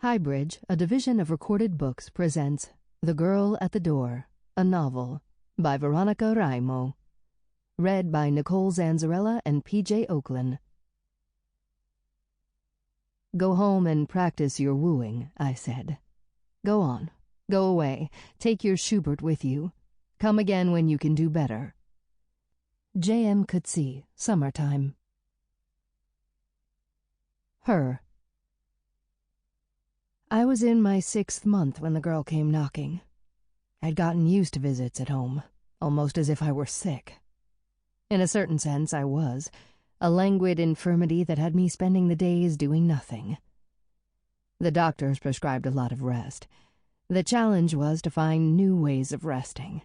HighBridge, a division of Recorded Books, presents The Girl at the Door, a novel, by Veronica Raimo. Read by Nicol, Zanzarella, and P.J. Ochlan. "Go home and practice your wooing," I said. "Go on. Go away. Take your Schubert with you. Come again when you can do better." J.M. Coetzee, Summertime. Her. I was in my 6th month when the girl came knocking. I'd gotten used to visits at home, almost as if I were sick. In a certain sense, I was, a languid infirmity that had me spending the days doing nothing. The doctors prescribed a lot of rest. The challenge was to find new ways of resting.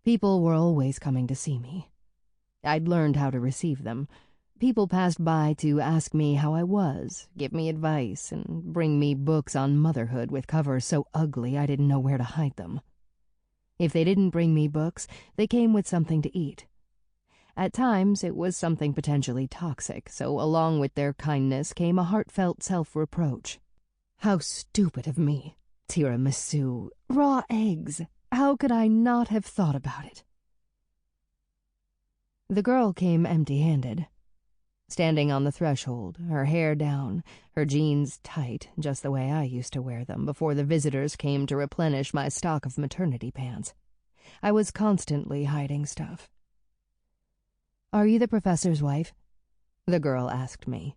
People were always coming to see me. I'd learned how to receive them. People passed by to ask me how I was, give me advice, and bring me books on motherhood with covers so ugly I didn't know where to hide them. If they didn't bring me books, they came with something to eat. At times, it was something potentially toxic, so along with their kindness came a heartfelt self-reproach. How stupid of me. Tiramisu. Raw eggs. How could I not have thought about it? The girl came empty-handed. Standing on the threshold, her hair down, her jeans tight, just the way I used to wear them before the visitors came to replenish my stock of maternity pants. I was constantly hiding stuff. "Are you the professor's wife?" the girl asked me.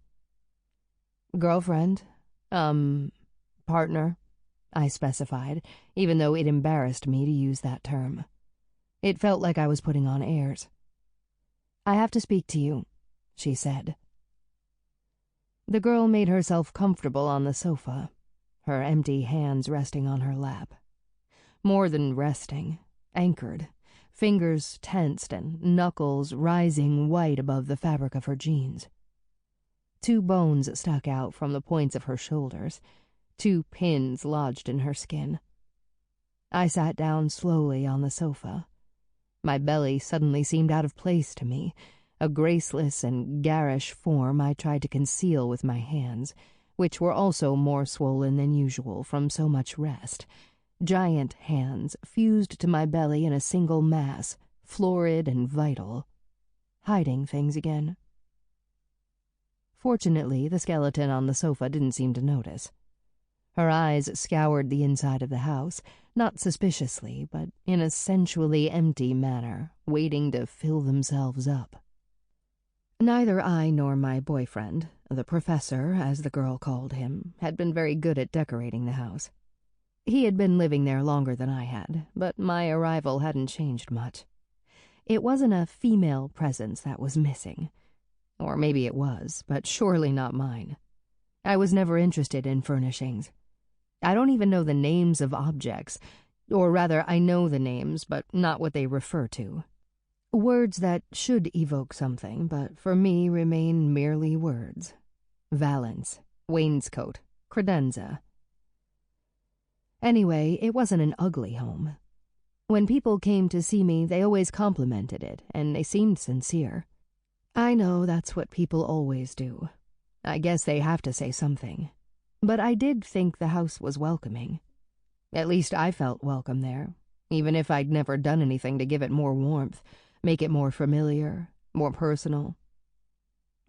"Girlfriend? Partner," I specified, even though it embarrassed me to use that term. It felt like I was putting on airs. "I have to speak to you," she said. The girl made herself comfortable on the sofa, her empty hands resting on her lap. More than resting, anchored, fingers tensed and knuckles rising white above the fabric of her jeans. 2 bones stuck out from the points of her shoulders, 2 pins lodged in her skin. I sat down slowly on the sofa. My belly suddenly seemed out of place to me, a graceless and garish form I tried to conceal with my hands, which were also more swollen than usual from so much rest. Giant hands fused to my belly in a single mass, florid and vital, hiding things again. Fortunately, the skeleton on the sofa didn't seem to notice. Her eyes scoured the inside of the house, not suspiciously, but in a sensually empty manner, waiting to fill themselves up. Neither I nor my boyfriend, the professor, as the girl called him, had been very good at decorating the house. He had been living there longer than I had, but my arrival hadn't changed much. It wasn't a female presence that was missing. Or maybe it was, but surely not mine. I was never interested in furnishings. I don't even know the names of objects, or rather, I know the names, but not what they refer to. Words that should evoke something, but for me remain merely words. Valance, wainscot, credenza. Anyway, it wasn't an ugly home. When people came to see me, they always complimented it, and they seemed sincere. I know that's what people always do. I guess they have to say something. But I did think the house was welcoming. At least I felt welcome there, even if I'd never done anything to give it more warmth, make it more familiar, more personal.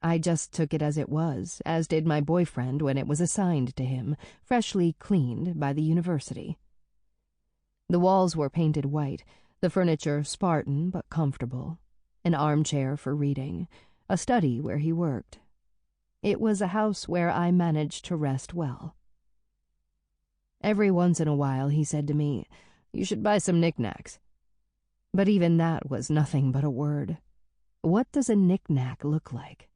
I just took it as it was, as did my boyfriend when it was assigned to him, freshly cleaned by the university. The walls were painted white, the furniture Spartan but comfortable, an armchair for reading, a study where he worked. It was a house where I managed to rest well. Every once in a while he said to me, "You should buy some knickknacks." But even that was nothing but a word. What does a knickknack look like?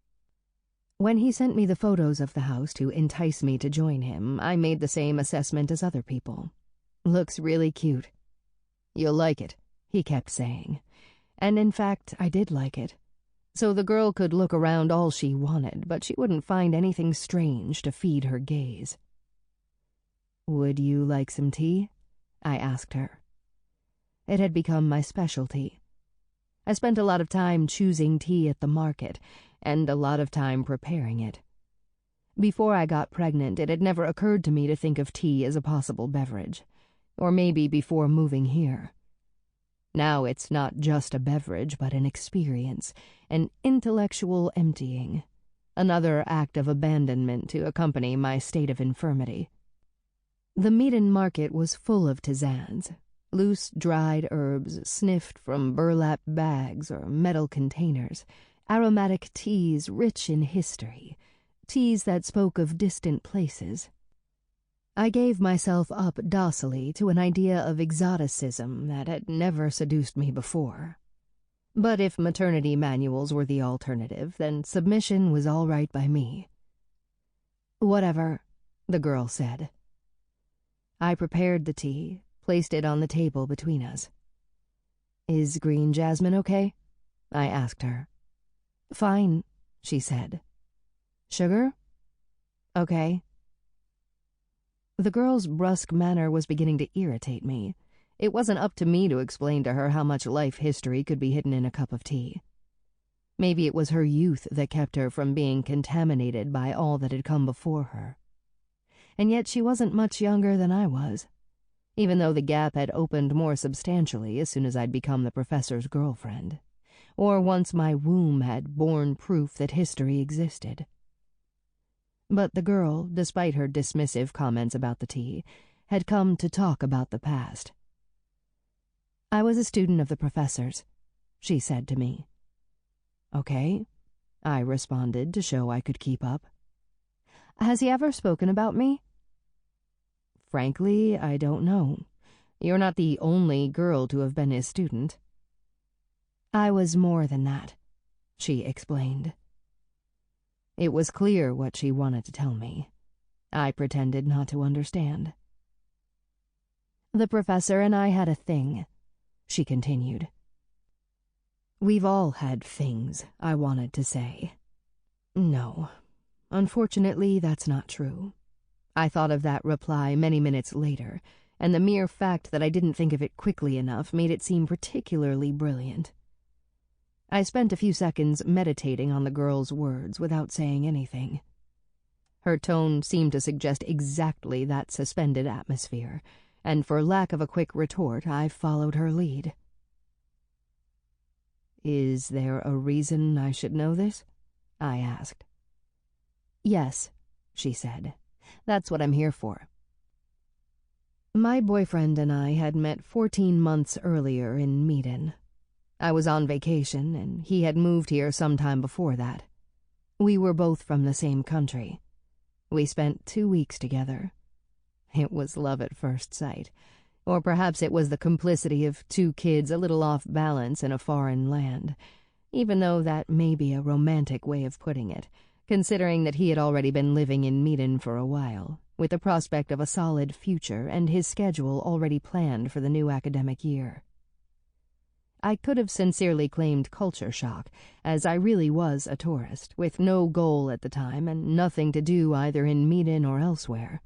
When he sent me the photos of the house to entice me to join him, I made the same assessment as other people. "Looks really cute." "You'll like it," he kept saying. And in fact, I did like it. So the girl could look around all she wanted, but she wouldn't find anything strange to feed her gaze. "Would you like some tea?" I asked her. It had become my specialty. I spent a lot of time choosing tea at the market, and a lot of time preparing it. Before I got pregnant, it had never occurred to me to think of tea as a possible beverage, or maybe before moving here. Now it's not just a beverage, but an experience, an intellectual emptying, another act of abandonment to accompany my state of infirmity. The Miden market was full of tisanes, loose dried herbs sniffed from burlap bags or metal containers, aromatic teas rich in history, teas that spoke of distant places. I gave myself up docilely to an idea of exoticism that had never seduced me before. But if maternity manuals were the alternative, then submission was all right by me. "Whatever," the girl said. I prepared the tea, placed it on the table between us. "Is green jasmine okay?" I asked her. "Fine," she said. "Sugar?" "Okay." The girl's brusque manner was beginning to irritate me. It wasn't up to me to explain to her how much life history could be hidden in a cup of tea. Maybe it was her youth that kept her from being contaminated by all that had come before her. And yet she wasn't much younger than I was, even though the gap had opened more substantially as soon as I'd become the professor's girlfriend, or once my womb had borne proof that history existed. But the girl, despite her dismissive comments about the tea, had come to talk about the past. "I was a student of the professor's," she said to me. "Okay," I responded to show I could keep up. "Has he ever spoken about me?" "Frankly, I don't know. You're not the only girl to have been his student." "I was more than that," she explained. It was clear what she wanted to tell me. I pretended not to understand. "The professor and I had a thing," she continued. "We've all had things," I wanted to say. No, unfortunately, that's not true. I thought of that reply many minutes later, and the mere fact that I didn't think of it quickly enough made it seem particularly brilliant. I spent a few seconds meditating on the girl's words without saying anything. Her tone seemed to suggest exactly that suspended atmosphere, and for lack of a quick retort, I followed her lead. "Is there a reason I should know this?" I asked. "Yes," she said. "That's what I'm here for." My boyfriend and I had met 14 months earlier in Miden. I was on vacation, and he had moved here some time before that. We were both from the same country. We spent 2 weeks together. It was love at first sight. Or perhaps it was the complicity of 2 kids a little off balance in a foreign land, even though that may be a romantic way of putting it, considering that he had already been living in Miden for a while, with the prospect of a solid future and his schedule already planned for the new academic year. I could have sincerely claimed culture shock, as I really was a tourist, with no goal at the time and nothing to do either in Miden or elsewhere.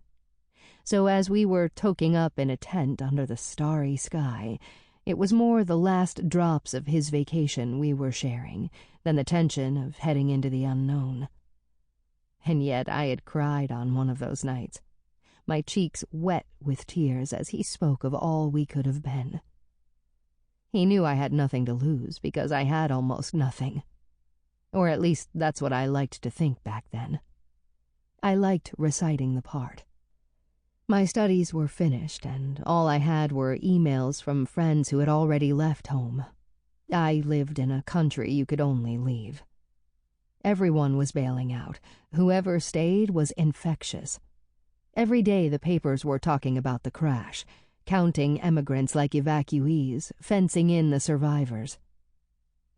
So as we were toking up in a tent under the starry sky, it was more the last drops of his vacation we were sharing than the tension of heading into the unknown. And yet I had cried on one of those nights, my cheeks wet with tears as he spoke of all we could have been. He knew I had nothing to lose because I had almost nothing. Or at least that's what I liked to think back then. I liked reciting the part. My studies were finished, and all I had were emails from friends who had already left home. I lived in a country you could only leave. Everyone was bailing out. Whoever stayed was infectious. Every day the papers were talking about the crash, counting emigrants like evacuees, fencing in the survivors.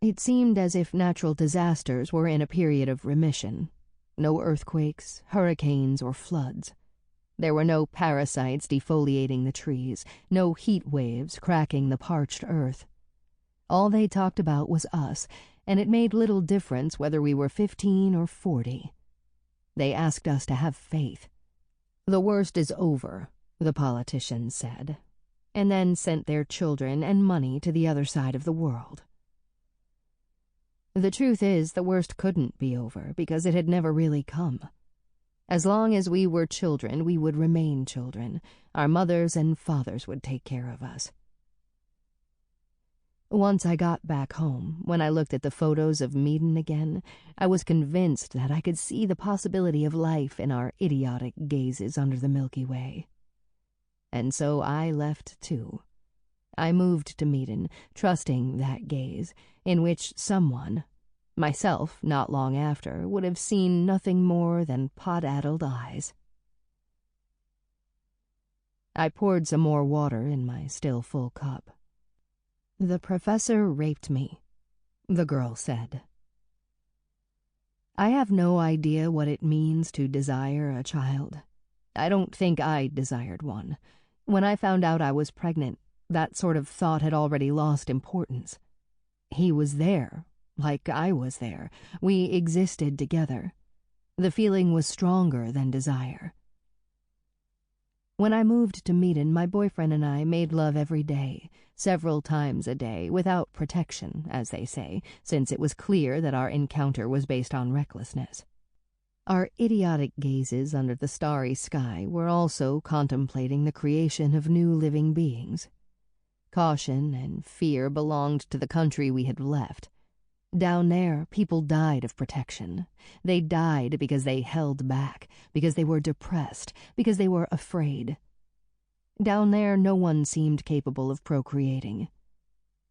It seemed as if natural disasters were in a period of remission. No earthquakes, hurricanes, or floods. There were no parasites defoliating the trees, no heat waves cracking the parched earth. All they talked about was us, and it made little difference whether we were 15 or 40. They asked us to have faith. "The worst is over," the politicians said, and then sent their children and money to the other side of the world. The truth is, the worst couldn't be over because it had never really come. As long as we were children, we would remain children. Our mothers and fathers would take care of us. Once I got back home, when I looked at the photos of Miden again, I was convinced that I could see the possibility of life in our idiotic gazes under the Milky Way. And so I left too. I moved to Miden, trusting that gaze, in which someone, myself not long after, would have seen nothing more than pot-addled eyes. I poured some more water in my still full cup. "The professor raped me," the girl said. I have no idea what it means to desire a child. I don't think I desired one. When I found out I was pregnant, that sort of thought had already lost importance. He was there, like I was there. We existed together. The feeling was stronger than desire. When I moved to Miden, my boyfriend and I made love every day, several times a day, without protection, as they say, since it was clear that our encounter was based on recklessness. Our idiotic gazes under the starry sky were also contemplating the creation of new living beings. Caution and fear belonged to the country we had left. Down there, people died of protection. They died because they held back, because they were depressed, because they were afraid. Down there, no one seemed capable of procreating.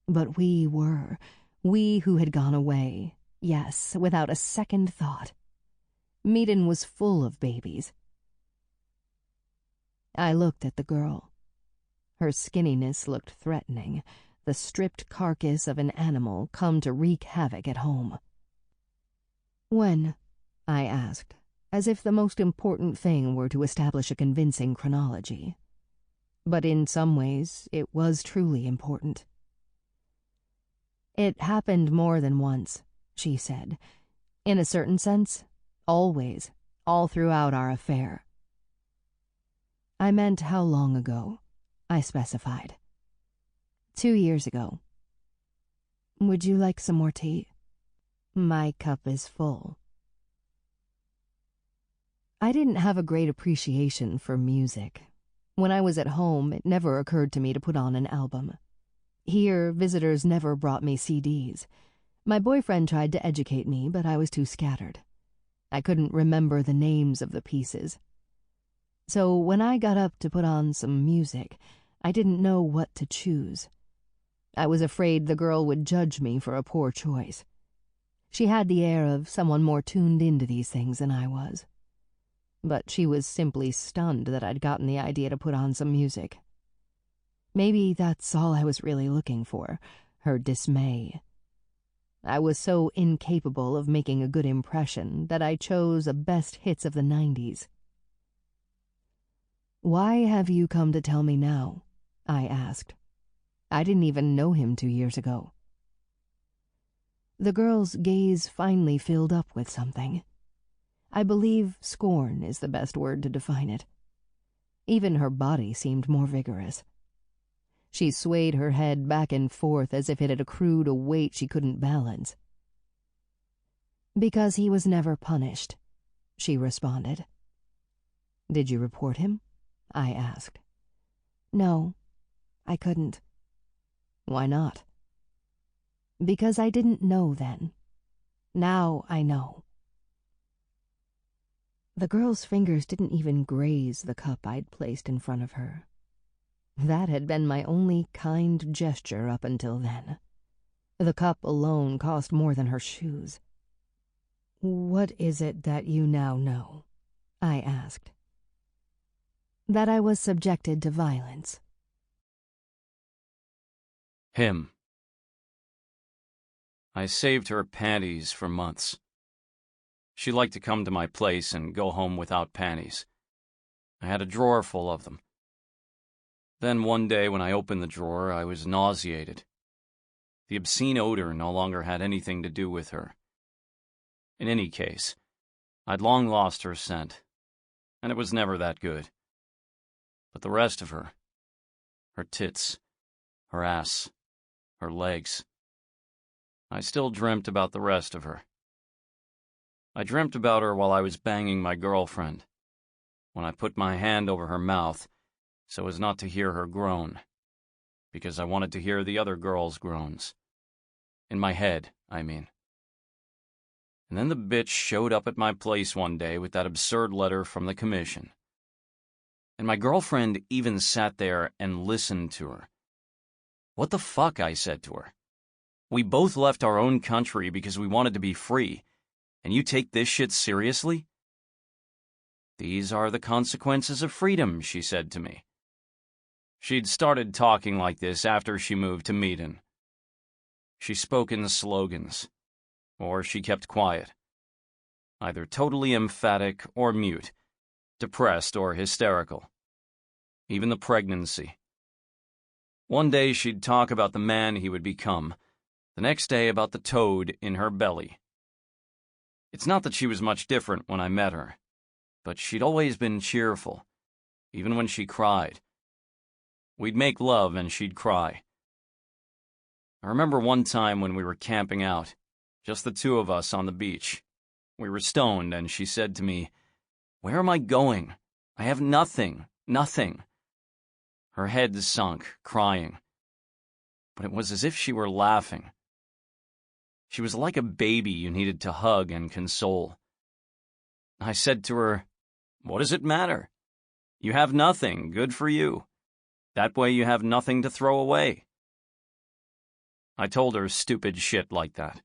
But we were, we who had gone away, yes, without a second thought. Miden was full of babies. I looked at the girl. Her skinniness looked threatening, the stripped carcass of an animal come to wreak havoc at home. "When?" I asked, as if the most important thing were to establish a convincing chronology. But in some ways, it was truly important. "It happened more than once," she said. "In a certain sense, always, all throughout our affair." "I meant how long ago," I specified. 2 years ago. "Would you like some more tea?" "My cup is full." I didn't have a great appreciation for music. When I was at home, it never occurred to me to put on an album. Here, visitors never brought me CDs. My boyfriend tried to educate me, but I was too scattered. I couldn't remember the names of the pieces. So when I got up to put on some music, I didn't know what to choose. I was afraid the girl would judge me for a poor choice. She had the air of someone more tuned into these things than I was. But she was simply stunned that I'd gotten the idea to put on some music. Maybe that's all I was really looking for, her dismay. I was so incapable of making a good impression that I chose a best hits of the 90s. "Why have you come to tell me now?" I asked. I didn't even know him 2 years ago. The girl's gaze finally filled up with something. I believe scorn is the best word to define it. Even her body seemed more vigorous. She swayed her head back and forth as if it had accrued a weight she couldn't balance. "Because he was never punished," she responded. "Did you report him?" I asked. "No, I couldn't." "Why not?" "Because I didn't know then. Now I know." The girl's fingers didn't even graze the cup I'd placed in front of her. That had been my only kind gesture up until then. The cup alone cost more than her shoes. "What is it that you now know?" I asked. "That I was subjected to violence." Him. I saved her panties for months. She liked to come to my place and go home without panties. I had a drawer full of them. Then one day when I opened the drawer, I was nauseated. The obscene odor no longer had anything to do with her. In any case, I'd long lost her scent, and it was never that good. But the rest of her tits, her ass, her legs. I still dreamt about the rest of her. I dreamt about her while I was banging my girlfriend, when I put my hand over her mouth so as not to hear her groan, because I wanted to hear the other girls' groans. In my head, I mean. And then the bitch showed up at my place one day with that absurd letter from the commission. And my girlfriend even sat there and listened to her. What the fuck, I said to her. We both left our own country because we wanted to be free, and you take this shit seriously? These are the consequences of freedom, she said to me. She'd started talking like this after she moved to Miden. She spoke in slogans, or she kept quiet, either totally emphatic or mute, depressed or hysterical. Even the pregnancy. One day she'd talk about the man he would become, the next day about the toad in her belly. It's not that she was much different when I met her, but she'd always been cheerful, even when she cried. We'd make love and she'd cry. I remember one time when we were camping out, just the two of us on the beach. We were stoned and she said to me, "Where am I going? I have nothing. Her head sunk, crying. But it was as if she were laughing. She was like a baby you needed to hug and console. I said to her, "What does it matter? You have nothing, good for you. That way you have nothing to throw away." I told her stupid shit like that.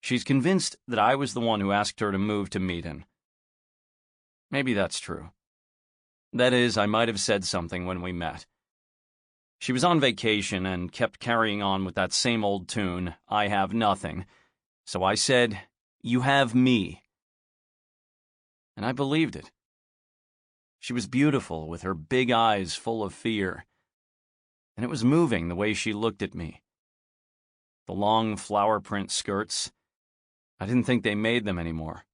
She's convinced that I was the one who asked her to move to Miden. Maybe that's true. That is, I might have said something when we met. She was on vacation and kept carrying on with that same old tune, "I have nothing." So I said, "You have me." And I believed it. She was beautiful, with her big eyes full of fear. And it was moving the way she looked at me. The long flower print skirts, I didn't think they made them anymore.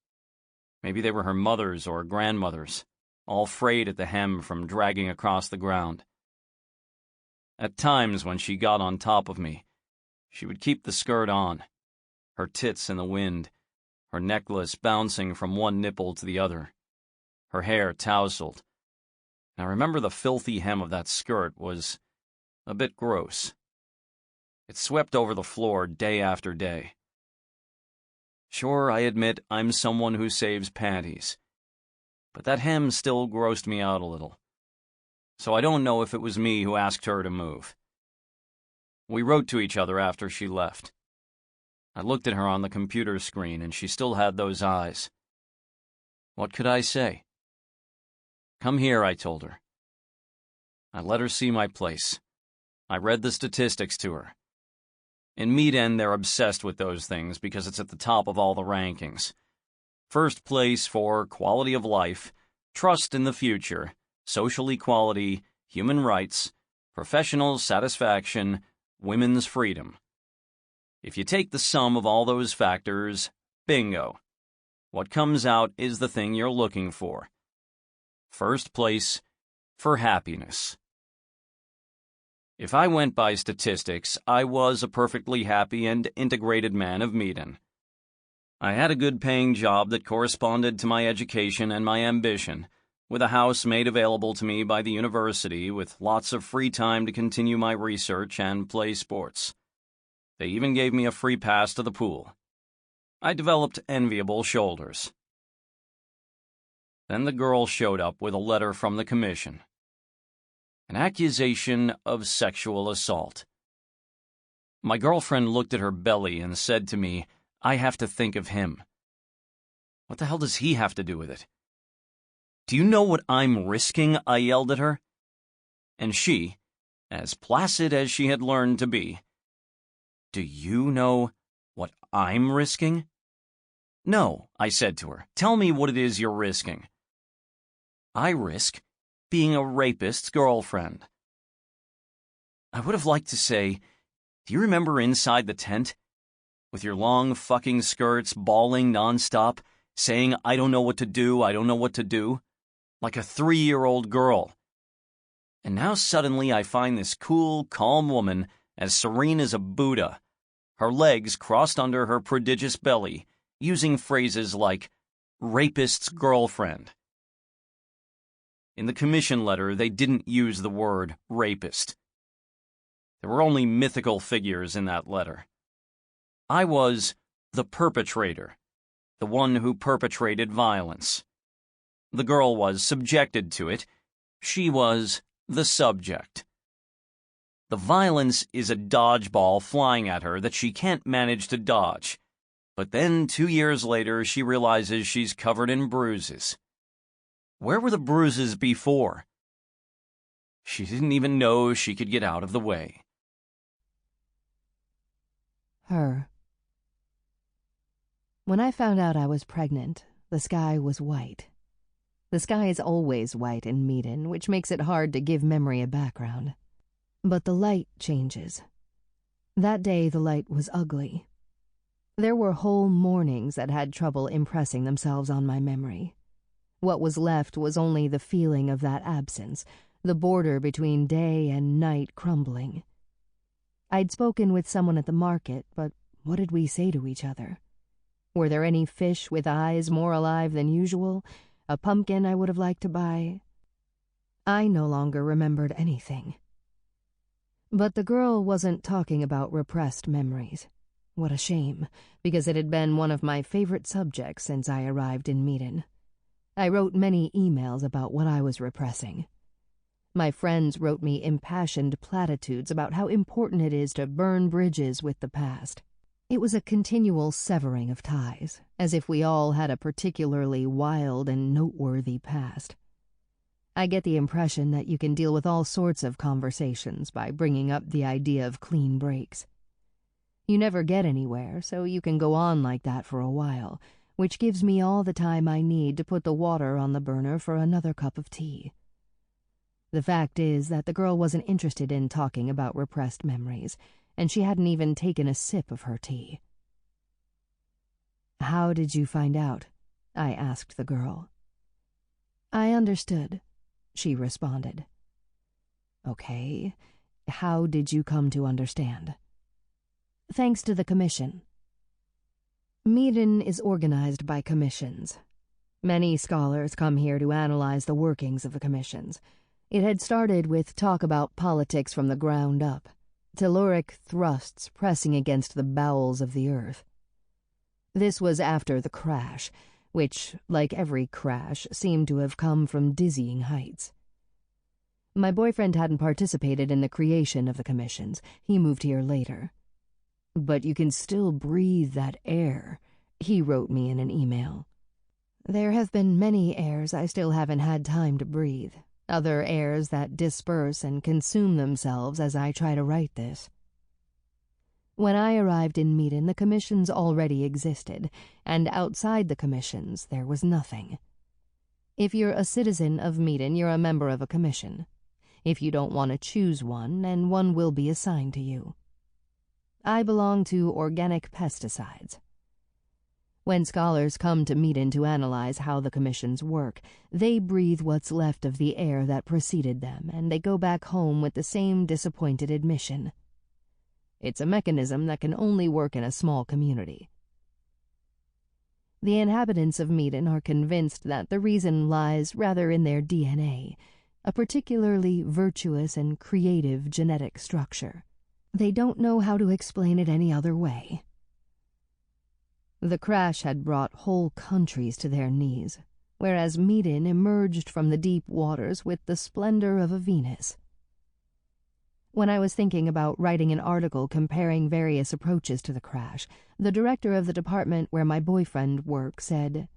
Maybe they were her mother's or grandmother's, all frayed at the hem from dragging across the ground. At times when she got on top of me, she would keep the skirt on, her tits in the wind, her necklace bouncing from one nipple to the other, her hair tousled. I remember the filthy hem of that skirt was a bit gross. It swept over the floor day after day. Sure, I admit I'm someone who saves panties, but that hem still grossed me out a little. So I don't know if it was me who asked her to move. We wrote to each other after she left. I looked at her on the computer screen, and she still had those eyes. What could I say? "Come here," I told her. I let her see my place. I read the statistics to her. In Miden, they're obsessed with those things because it's at the top of all the rankings. First place for quality of life, trust in the future, social equality, human rights, professional satisfaction, women's freedom. If you take the sum of all those factors, bingo. What comes out is the thing you're looking for. First place for happiness. If I went by statistics, I was a perfectly happy and integrated man of Miden. I had a good-paying job that corresponded to my education and my ambition, with a house made available to me by the university with lots of free time to continue my research and play sports. They even gave me a free pass to the pool. I developed enviable shoulders. Then the girl showed up with a letter from the commission. An accusation of sexual assault. My girlfriend looked at her belly and said to me, "I have to think of him." What the hell does he have to do with it? "Do you know what I'm risking?" I yelled at her. And she, as placid as she had learned to be, "Do you know what I'm risking?" "No," I said to her. "Tell me what it is you're risking." "I risk being a rapist's girlfriend." I would have liked to say, "Do you remember inside the tent? With your long fucking skirts bawling nonstop, saying, 'I don't know what to do, I don't know what to do,' like a 3-year-old girl. And now suddenly I find this cool, calm woman as serene as a Buddha, her legs crossed under her prodigious belly, using phrases like rapist's girlfriend. In the commission letter, they didn't use the word rapist. There were only mythical figures in that letter. I was the perpetrator, the one who perpetrated violence. The girl was subjected to it. She was the subject. The violence is a dodgeball flying at her that she can't manage to dodge. But then 2 years later, she realizes she's covered in bruises. Where were the bruises before? She didn't even know she could get out of the way. Her. When I found out I was pregnant, the sky was white. The sky is always white in Miden, which makes it hard to give memory a background. But the light changes. That day the light was ugly. There were whole mornings that had trouble impressing themselves on my memory. What was left was only the feeling of that absence, the border between day and night crumbling. I'd spoken with someone at the market, but what did we say to each other? Were there any fish with eyes more alive than usual? A pumpkin I would have liked to buy? I no longer remembered anything. But the girl wasn't talking about repressed memories. What a shame, because it had been one of my favorite subjects since I arrived in Miden. I wrote many emails about what I was repressing. My friends wrote me impassioned platitudes about how important it is to burn bridges with the past. It was a continual severing of ties, as if we all had a particularly wild and noteworthy past. I get the impression that you can deal with all sorts of conversations by bringing up the idea of clean breaks. You never get anywhere, so you can go on like that for a while, which gives me all the time I need to put the water on the burner for another cup of tea. The fact is that the girl wasn't interested in talking about repressed memories, and she hadn't even taken a sip of her tea. "How did you find out?" I asked the girl. "I understood," she responded. "Okay, how did you come to understand?" "Thanks to the commission." Miden is organized by commissions. Many scholars come here to analyze the workings of the commissions. It had started with talk about politics from the ground up, telluric thrusts pressing against the bowels of the earth. This was after the crash, which, like every crash, seemed to have come from dizzying heights. My boyfriend hadn't participated in the creation of the commissions. He moved here later. "But you can still breathe that air," he wrote me in an email. There have been many airs I still haven't had time to breathe, other airs that disperse and consume themselves as I try to write this. When I arrived in Miden, the commissions already existed, and outside the commissions there was nothing. If you're a citizen of Miden, you're a member of a commission. If you don't want to choose one, then one will be assigned to you. I belong to organic pesticides. When scholars come to Miden to analyze how the commissions work, they breathe what's left of the air that preceded them, and they go back home with the same disappointed admission. It's a mechanism that can only work in a small community. The inhabitants of Miden are convinced that the reason lies rather in their DNA, a particularly virtuous and creative genetic structure. They don't know how to explain it any other way. The crash had brought whole countries to their knees, whereas Miden emerged from the deep waters with the splendor of a Venus. When I was thinking about writing an article comparing various approaches to the crash, the director of the department where my boyfriend works said,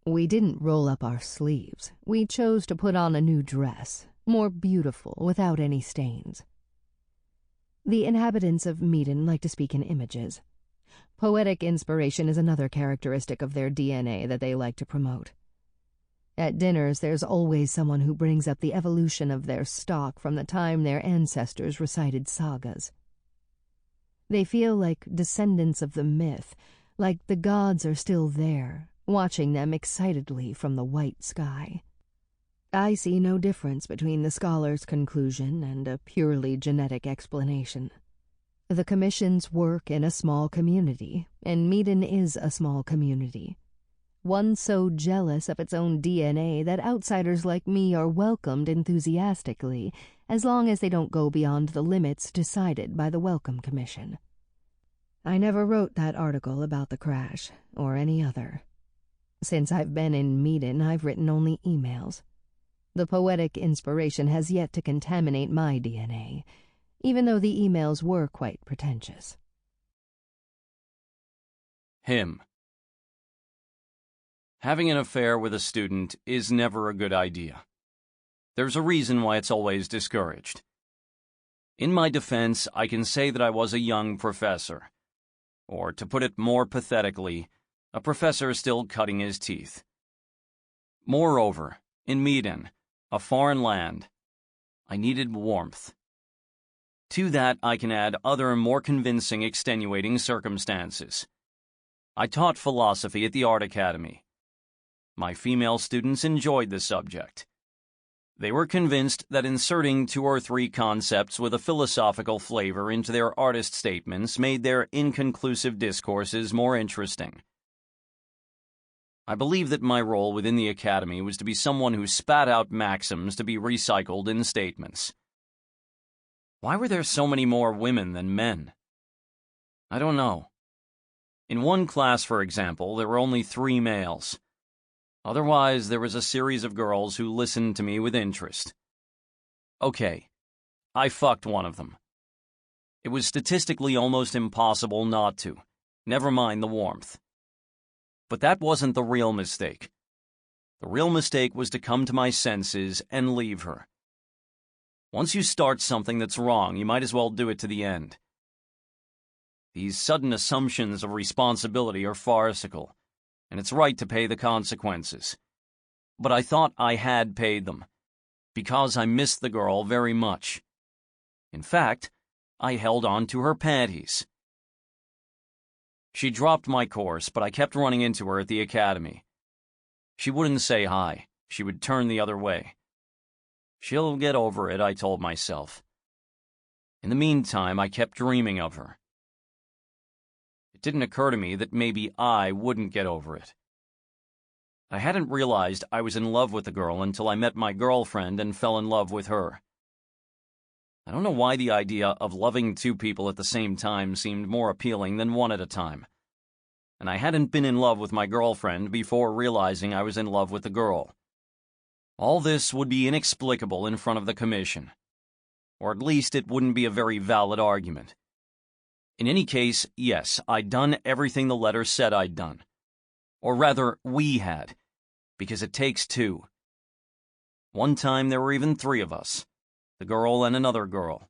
"We didn't roll up our sleeves. We chose to put on a new dress, more beautiful, without any stains." The inhabitants of Miden like to speak in images. Poetic inspiration is another characteristic of their DNA that they like to promote. At dinners, there's always someone who brings up the evolution of their stock from the time their ancestors recited sagas. They feel like descendants of the myth, like the gods are still there, watching them excitedly from the white sky. I see no difference between the scholar's conclusion and a purely genetic explanation. The commissions work in a small community, and Miden is a small community. One so jealous of its own DNA that outsiders like me are welcomed enthusiastically, as long as they don't go beyond the limits decided by the Welcome Commission. I never wrote that article about the crash, or any other. Since I've been in Miden, I've written only emails. The poetic inspiration has yet to contaminate my DNA, even though the emails were quite pretentious. Him. Having an affair with a student is never a good idea. There's a reason why it's always discouraged. In my defense, I can say that I was a young professor. Or, to put it more pathetically, a professor still cutting his teeth. Moreover, in Miden, a foreign land, I needed warmth. To that I can add other more convincing extenuating circumstances. I taught philosophy at the Art Academy. My female students enjoyed the subject. They were convinced that inserting 2 or 3 concepts with a philosophical flavor into their artist statements made their inconclusive discourses more interesting. I believe that my role within the Academy was to be someone who spat out maxims to be recycled in statements. Why were there so many more women than men? I don't know. In one class, for example, there were only 3 males. Otherwise, there was a series of girls who listened to me with interest. Okay, I fucked one of them. It was statistically almost impossible not to, never mind the warmth. But that wasn't the real mistake. The real mistake was to come to my senses and leave her. Once you start something that's wrong, you might as well do it to the end. These sudden assumptions of responsibility are farcical, and it's right to pay the consequences. But I thought I had paid them, because I missed the girl very much. In fact, I held on to her panties. She dropped my course, but I kept running into her at the academy. She wouldn't say hi. She would turn the other way. She'll get over it, I told myself. In the meantime, I kept dreaming of her. It didn't occur to me that maybe I wouldn't get over it. I hadn't realized I was in love with the girl until I met my girlfriend and fell in love with her. I don't know why the idea of loving 2 people at the same time seemed more appealing than one at a time. And I hadn't been in love with my girlfriend before realizing I was in love with the girl. All this would be inexplicable in front of the commission. Or at least it wouldn't be a very valid argument. In any case, yes, I'd done everything the letter said I'd done. Or rather, we had, because it takes 2. One time there were even 3 of us, the girl and another girl.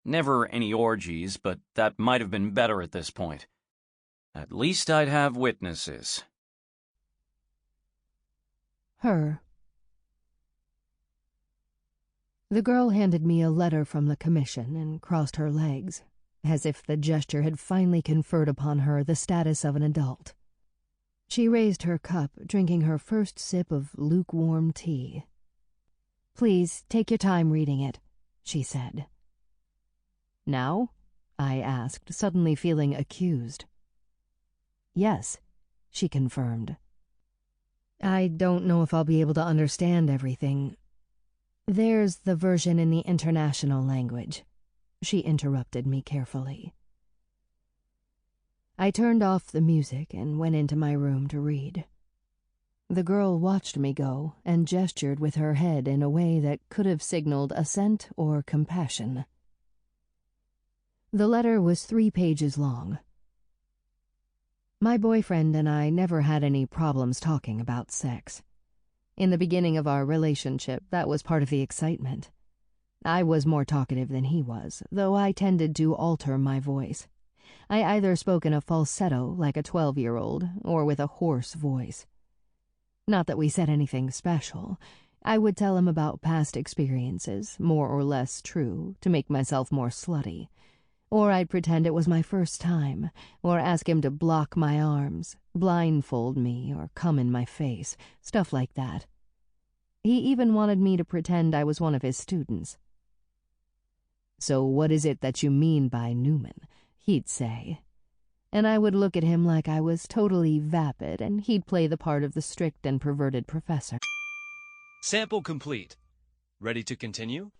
Never any orgies, but that might have been better at this point. At least I'd have witnesses. Her. The girl handed me a letter from the commission and crossed her legs, as if the gesture had finally conferred upon her the status of an adult. She raised her cup, drinking her first sip of lukewarm tea. "Please, take your time reading it," she said. "Now?" I asked, suddenly feeling accused. "Yes," she confirmed. "I don't know if I'll be able to understand everything." "There's the version in the international language," she interrupted me carefully. I turned off the music and went into my room to read. The girl watched me go and gestured with her head in a way that could have signaled assent or compassion. The letter was 3 pages long. My boyfriend and I never had any problems talking about sex. In the beginning of our relationship, that was part of the excitement. I was more talkative than he was, though I tended to alter my voice. I either spoke in a falsetto like a 12-year-old or with a hoarse voice. Not that we said anything special. I would tell him about past experiences, more or less true, to make myself more slutty. Or I'd pretend it was my first time, or ask him to block my arms, blindfold me, or come in my face, stuff like that. He even wanted me to pretend I was one of his students. "So what is it that you mean by Newman?" he'd say. And I would look at him like I was totally vapid, and he'd play the part of the strict and perverted professor. Sample complete. Ready to continue?